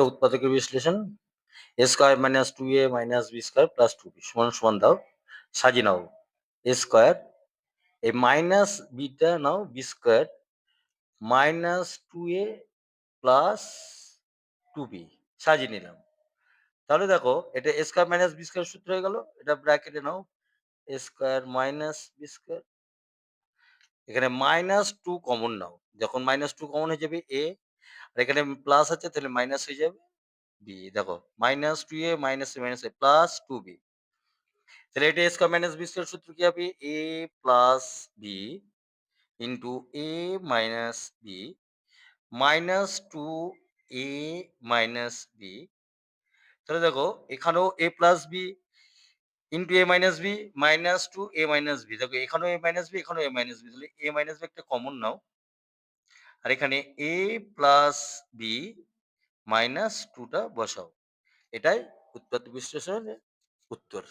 উৎপাদকের বিশ্লেষণ a square minus 2a minus b square plus 2b সমান সমান দাও, সাজিয়ে নাও। a স্কয়ার এই মাইনাস বিটা নাও b square minus 2a plus 2b সাজিয়ে নিলাম। তাহলে দেখো এটা a square minus b square সূত্র হয়ে গেল। এটা ব্র্যাকেটে নাও, a square minus b square. এখানে মাইনাস 2 কমন নাও, যখন মাইনাস 2 কমন হয়ে যাবে a, আর এখানে প্লাস আছে তাহলে মাইনাস হয়ে যাবে b। দেখো minus 2a minus a minus a plus 2b। তাহলে এটা a square minus b square সূত্র কি হবে? a plus b into a minus b minus 2a minus b। তাহলে দেখো এখানেও a plus b into a minus b minus 2a minus b। দেখো এখানেও a মাইনাস b এখানেও a মাইনাস b, তাহলে a মাইনাস b একটা common নাও, আর এখানে a plus b minus 2টা বসাও। এটাই উৎপাদক বিশ্লেষণের উত্তর।